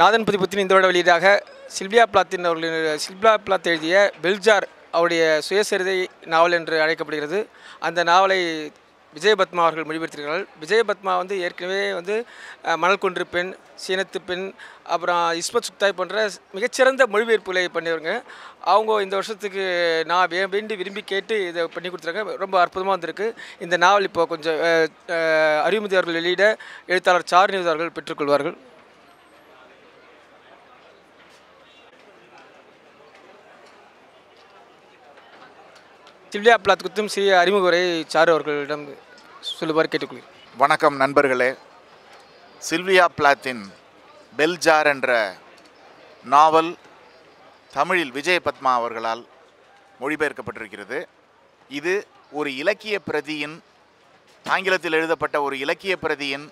நாதன் பதிப்பத்தின் இந்த வருட வெளியீடாக சில்வியா பிளாத் எழுதிய பெல்ஜார் அவருடைய சுயசரிதை நாவல் என்று அழைக்கப்படுகிறது. அந்த நாவலை விஜயபத்மா அவர்கள் மொழிபெயர்த்திருக்கிறார்கள். விஜயபத்மா ஏற்கனவே மணல் குன்று பெண், சீனத்து பெண், அப்புறம் இஸ்மத் சுக்தாய் போன்ற மிகச்சிறந்த மொழிபெயர்ப்புகளை பண்ணியவங்க. அவங்க இந்த வருஷத்துக்கு நான் விரும்பி கேட்டு இதை பண்ணி கொடுத்துருக்காங்க. ரொம்ப அற்புதமாக வந்திருக்கு. இந்த நாவல் இப்போ கொஞ்சம் அறிவுமதி அவர்கள் வெளியிட எழுத்தாளர் சாருநிதி அவர்கள் பெற்றுக்கொள்வார்கள். சில்வியா பிளாத் குத்தும் சிறிய அறிமுக உரை சாரு அவர்களிடம் சொல்லுமாறு கேட்டுக்கொள்கிறேன். வணக்கம் நண்பர்களே. சில்வியா பிளாத்தின் பெல்ஜார் என்ற நாவல் தமிழில் விஜயபத்மா அவர்களால் மொழிபெயர்க்கப்பட்டிருக்கிறது. இது ஒரு இலக்கிய பிரதியின், ஆங்கிலத்தில் எழுதப்பட்ட ஒரு இலக்கிய பிரதியின்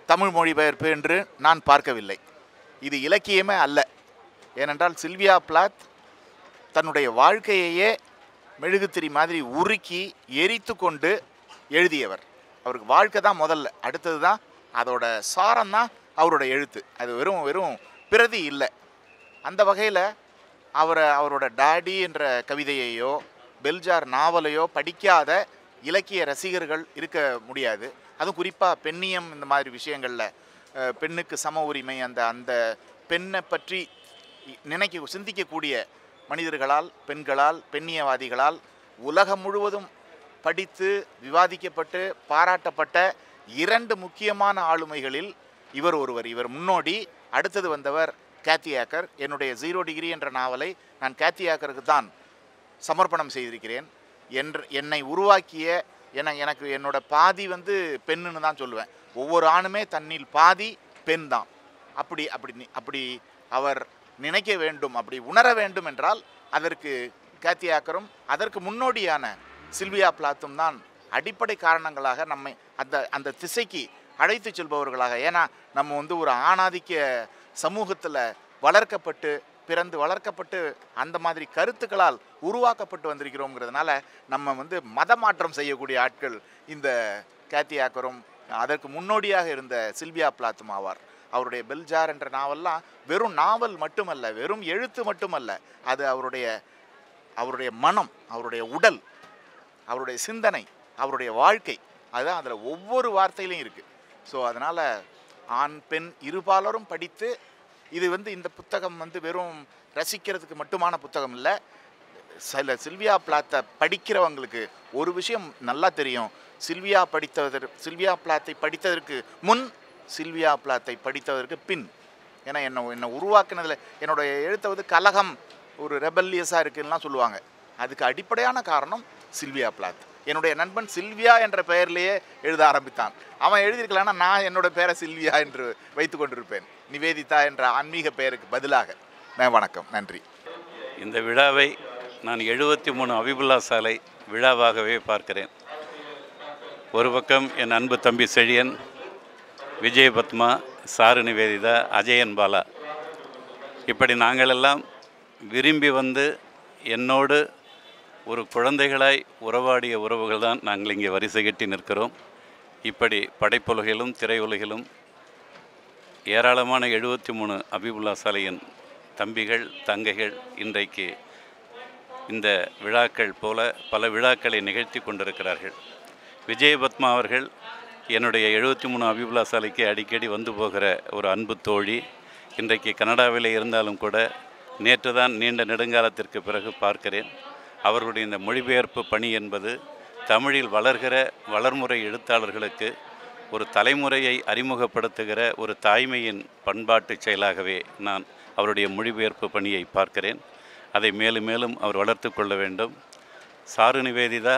தமிழ் மொழிபெயர்ப்பு என்று நான் பார்க்கவில்லை. இது இலக்கியமே அல்ல. ஏனென்றால் சில்வியா பிளாத் தன்னுடைய வாழ்க்கையையே மெழுகுத்திரி மாதிரி உருக்கி எரித்து கொண்டு எழுதியவர். அவருக்கு வாழ்க்கை தான் முதல்ல, அடுத்தது தான் அதோட சாரம் தான் அவரோட எழுத்து. அது வெறும் பிரதி இல்லை. அந்த வகையில் அவரோட டாடி என்ற கவிதையையோ பெல்ஜார் நாவலையோ படிக்காத இலக்கிய ரசிகர்கள் இருக்க முடியாது. அதுவும் குறிப்பாக பெண்ணியம் இந்த மாதிரி விஷயங்களில் பெண்ணுக்கு சம உரிமை, அந்த பெண்ணை பற்றி சிந்திக்கக்கூடிய மனிதர்களால், பெண்களால், பெண்ணியவாதிகளால் உலகம் முழுவதும் படித்து விவாதிக்கப்பட்டு பாராட்டப்பட்ட இரண்டு முக்கியமான ஆளுமைகளில் இவர் ஒருவர். இவர் முன்னோடி. அடுத்தது வந்தவர் கேத்தி ஆக்கர். என்னுடைய 0 டிகிரி என்ற நாவலை நான் கேத்தி ஆக்கருக்கு தான் சமர்ப்பணம் செய்திருக்கிறேன். என்னை உருவாக்கிய எனக்கு என்னோட பாதி பெண்ணுன்னு தான் சொல்லுவேன். ஒவ்வொரு ஆணுமே தன்னில் பாதி பெண் தான். அப்படி அவர் நினைக்க வேண்டும், அப்படி உணர வேண்டும் என்றால் அதற்கு கேத்தி ஆக்கரும் அதற்கு முன்னோடியான சில்வியா பிளாத்தும் தான் அடிப்படை காரணங்களாக நம்மை அந்த திசைக்கு அழைத்து செல்பவர்களாக. ஏன்னா நம்ம ஒரு ஆணாதிக்க சமூகத்தில் பிறந்து வளர்க்கப்பட்டு அந்த மாதிரி கருத்துக்களால் உருவாக்கப்பட்டு வந்திருக்கிறோங்கிறதுனால நம்ம மதமாற்றம் செய்யக்கூடிய ஆட்கள் இந்த கேத்தி ஆக்கரும் அதற்கு முன்னோடியாக இருந்த சில்வியா பிளாத்தும் ஆவார். அவருடைய பெல்ஜார் என்ற நாவல்லாம் வெறும் நாவல் மட்டுமல்ல, வெறும் எழுத்து மட்டுமல்ல, அது அவருடைய மனம், அவருடைய உடல், அவருடைய சிந்தனை, அவருடைய வாழ்க்கை, அதுதான் அதில் ஒவ்வொரு வார்த்தையிலையும் இருக்குது. ஸோ அதனால் ஆண் பெண் இருபாலரும் படித்து இது இந்த புத்தகம் பிறரும் ரசிக்கிறதுக்கு மட்டுமான புத்தகம் இல்லை. சில்வியா பிளாத்தை படிக்கிறவங்களுக்கு ஒரு விஷயம் நல்லா தெரியும். சில்வியா பிளாத்தை படித்ததற்கு முன், சில்வியா பிளாத்தை படித்ததற்கு பின். ஏன்னா என்னை உருவாக்குனதில் என்னுடைய எழுத்த கலகம், ஒரு ரெபல்லியஸாக இருக்குன்னா சொல்லுவாங்க. அதுக்கு அடிப்படையான காரணம் சில்வியா பிளாத். என்னுடைய நண்பன் சில்வியா என்ற பெயர்லேயே எழுத ஆரம்பித்தான். அவன் எழுதியிருக்கலான்னா நான் என்னோட பேரை சில்வியா என்று வைத்து கொண்டிருப்பேன், நிவேதிதா என்ற ஆன்மீக பெயருக்கு பதிலாக. வணக்கம், நன்றி. இந்த விழாவை நான் 73 அபிபுல்லா சாலை விழாவாகவே பார்க்கிறேன். ஒரு பக்கம் என் அன்பு தம்பி செழியன், விஜயபத்மா, சாரு நிவேதிதா, அஜயன் பாலா, இப்படி நாங்களெல்லாம் விரும்பி என்னோடு ஒரு குழந்தைகளாய் உறவாடிய உறவுகள் தான் நாங்கள் இங்கே வரிசை கட்டி நிற்கிறோம். இப்படி படைப்புலகிலும் திரையுலகிலும் ஏராளமான 73 அபிபுல்லா சாலையின் தம்பிகள், தங்கைகள் இன்றைக்கு இந்த விழாக்கள் போல பல விழாக்களை நிகழ்த்தி கொண்டிருக்கிறார்கள். விஜயபத்மா அவர்கள் என்னுடைய 73 அபிபுல்லா சாலைக்கு அடிக்கடி போகிற ஒரு அன்பு தோழி. இன்றைக்கு கனடாவில் இருந்தாலும் கூட நேற்று தான் நீண்ட நெடுங்காலத்திற்கு பிறகு பார்க்கிறேன். அவர்களுடைய இந்த மொழிபெயர்ப்பு பணி என்பது தமிழில் வளர்கிற வளர்முறை எழுத்தாளர்களுக்கு ஒரு தலைமுறையை அறிமுகப்படுத்துகிற ஒரு தாய்மையின் பண்பாட்டு செயலாகவே நான் அவருடைய மொழிபெயர்ப்பு பணியை பார்க்கிறேன். அதை மேலும் மேலும் அவர் வளர்த்து கொள்ள வேண்டும். சாரு நிவேதிதா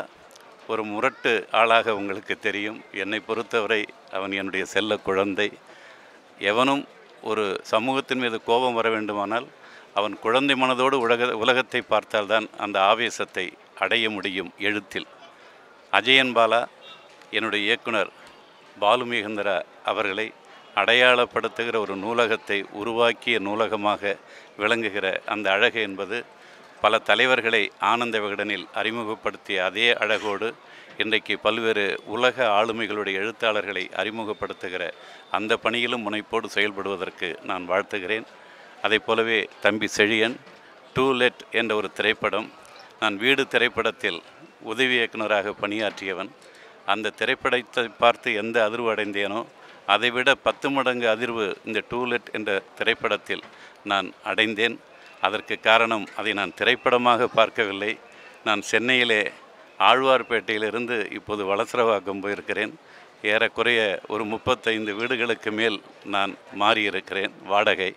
ஒரு முரட்டு ஆளாக உங்களுக்கு தெரியும். என்னை பொறுத்தவரை அவன் என்னுடைய செல்ல குழந்தை. எவனும் ஒரு சமூகத்தின் மீது கோபம் வர வேண்டுமானால் அவன் குழந்தை மனதோடு உலகத்தை பார்த்தால்தான் அந்த ஆவேசத்தை அடைய முடியும் எழுத்தில். அஜயன் பாலா என்னுடைய இயக்குனர் பாலுமேகந்திரா அவர்களை அடையாளப்படுத்துகிற ஒரு நூலகத்தை உருவாக்கிய நூலகமாக விளங்குகிற அந்த அழகு என்பது பல தலைவர்களை ஆனந்த விகடனில் அறிமுகப்படுத்திய அதே அழகோடு இன்றைக்கு பல்வேறு உலக ஆளுமைகளுடைய எழுத்தாளர்களை அறிமுகப்படுத்துகிற அந்த பணியிலும் முனைப்போடு செயல்படுவதற்கு நான் வாழ்த்துகிறேன். அதை போலவே தம்பி செழியன் டூ லெட் என்ற ஒரு திரைப்படம், நான் வீடு திரைப்படத்தில் உதவி இயக்குநராக பணியாற்றியவன். அந்த திரைப்படத்தை பார்த்து எந்த அதிர்வு அடைந்தேனோ அதைவிட 10 மடங்கு அதிர்வு இந்த டூ லெட் என்ற திரைப்படத்தில் நான் அடைந்தேன். அதற்கு காரணம், அதை நான் திரைப்படமாக பார்க்கவில்லை. நான் சென்னையிலே ஆழ்வார்பேட்டையிலிருந்து இப்போது வளசரவாக்கம் போயிருக்கிறேன். ஏறக்குறைய ஒரு 35 வீடுகளுக்கு மேல் நான் மாறியிருக்கிறேன் வாடகை.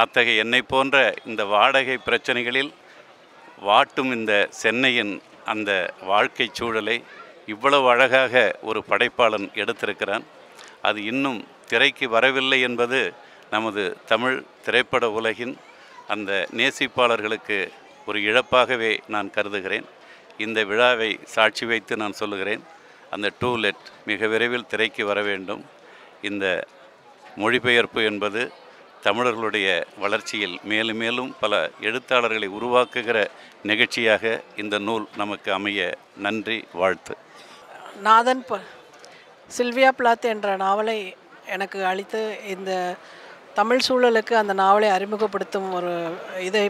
அத்தகைய என்னை போன்ற இந்த வாடகை பிரச்சனைகளில் வாட்டும் இந்த சென்னையின் அந்த வாழ்க்கை சூழலை இவ்வளவு அழகாக ஒரு படைப்பாளன் எடுத்திருக்கிறான். அது இன்னும் திரைக்கு வரவில்லை என்பது நமது தமிழ் திரைப்பட உலகின் அந்த நேசிப்பாளர்களுக்கு ஒரு இழப்பாகவே நான் கருதுகிறேன். இந்த விழாவை சாட்சி வைத்து நான் சொல்லுகிறேன், அந்த டூ லெட் மிக விரைவில் திரைக்கு வர வேண்டும். இந்த மொழிபெயர்ப்பு என்பது தமிழர்களுடைய வளர்ச்சியில் மேலும் மேலும் பல எழுத்தாளர்களை உருவாக்குகிற நிகழ்ச்சியாக இந்த நூல் நமக்கு அமைய நன்றி, வாழ்த்து. நாதன் சில்வியா பிளாத் என்ற நாவலை எனக்கு அளித்து இந்த தமிழ் சூழலுக்கு அந்த நாவலை அறிமுகப்படுத்தும் ஒரு இதை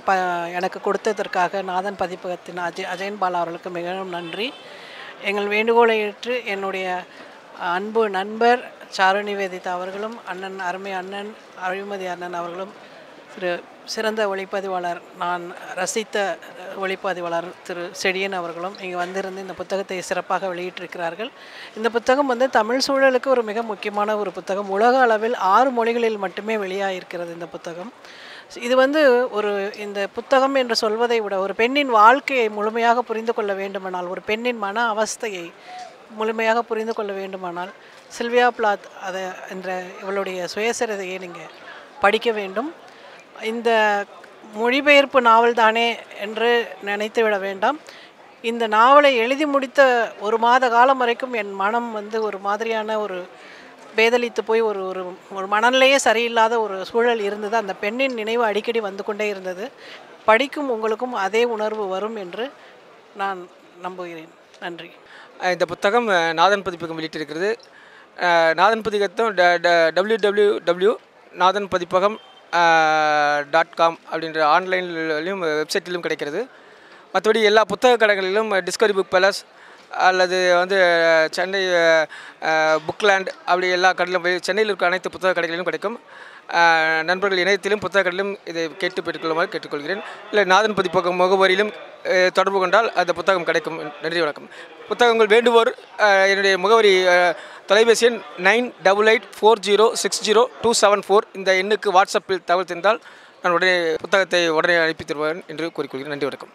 எனக்கு கொடுத்ததற்காக நாதன் பதிப்பகத்தின் அஜயன் பாலா அவர்களுக்கு மிகவும் நன்றி. எங்கள் வேண்டுகோளை ஏற்று என்னுடைய அன்பு நண்பர் சாரு நிவேதிதா அவர்களும், அருமை அண்ணன் அழிமதி அண்ணன் அவர்களும், சிறந்த ஒளிப்பதிவாளர், நான் ரசித்த ஒளிப்பதிவாளர் திரு செழியன் அவர்களும் இங்கே வந்திருந்து இந்த புத்தகத்தை சிறப்பாக வெளியிட்டிருக்கிறார்கள். இந்த புத்தகம் தமிழ் சூழலுக்கு ஒரு மிக முக்கியமான ஒரு புத்தகம். உலக அளவில் 6 மொழிகளில் மட்டுமே வெளியாகிருக்கிறது இந்த புத்தகம். இது ஒரு இந்த புத்தகம் என்று சொல்வதை விட ஒரு பெண்ணின் வாழ்க்கையை முழுமையாக புரிந்து கொள்ள வேண்டுமானால், ஒரு பெண்ணின் மன அவஸ்தையை முழுமையாக புரிந்து கொள்ள வேண்டுமானால் சில்வியா பிளாத் என்ற இவளுடைய சுயசரிதையை நீங்கள் படிக்க வேண்டும். இந்த மொழிபெயர்ப்பு நாவல் தானே என்று நினைத்து விட வேண்டாம். இந்த நாவலை எழுதி முடித்த 1 மாத காலம் வரைக்கும் என் மனம் ஒரு மாதிரியான ஒரு பேதலித்து போய் ஒரு ஒரு மனநிலையே சரியில்லாத ஒரு சூழல் இருந்தது. அந்த பெண்ணின் நினைவு அடிக்கடி வந்து கொண்டே இருந்தது. படிக்கும் உங்களுக்கும் அதே உணர்வு வரும் என்று நான் நம்புகிறேன். நன்றி. இந்த புத்தகம் நாதன் பதிப்பகம் வெளியிட்டிருக்கிறது. நாதன் பதிப்பகம் www நாதன் பதிப்பகம் .com அப்படின்ற ஆன்லைன்லையும் வெப்சைட்டிலும் கிடைக்கிறது. மற்றபடி எல்லா புத்தக கடைகளிலும் டிஸ்கவரி புக் பேலஸ் அல்லது சென்னை புக்லேண்ட் அப்படி எல்லா கடையிலும் போய் சென்னையில் இருக்க அனைத்து புத்தக கடைகளிலும் கிடைக்கும். நண்பர்கள் இணையத்திலும் புத்தக கடையிலும் இதை கேட்டு பெற்றுக்கொள்ளுமாறு கேட்டுக்கொள்கிறேன். இல்லை நாதன் பதிப்பகம் முகவரியிலும் தொடர்பு கொண்டால் அந்த புத்தகம் கிடைக்கும். நன்றி, வணக்கம். புத்தகங்கள் வேண்டுவோர் என்னுடைய முகவரி தொலைபேசி எண் 9884060274 இந்த எண்ணுக்கு வாட்ஸ்அப்பில் தகவல் தந்தால் நான் புத்தகத்தை உடனே அனுப்பி தருவேன் என்று கூறிக்கொள்கிறேன். நன்றி, வணக்கம்.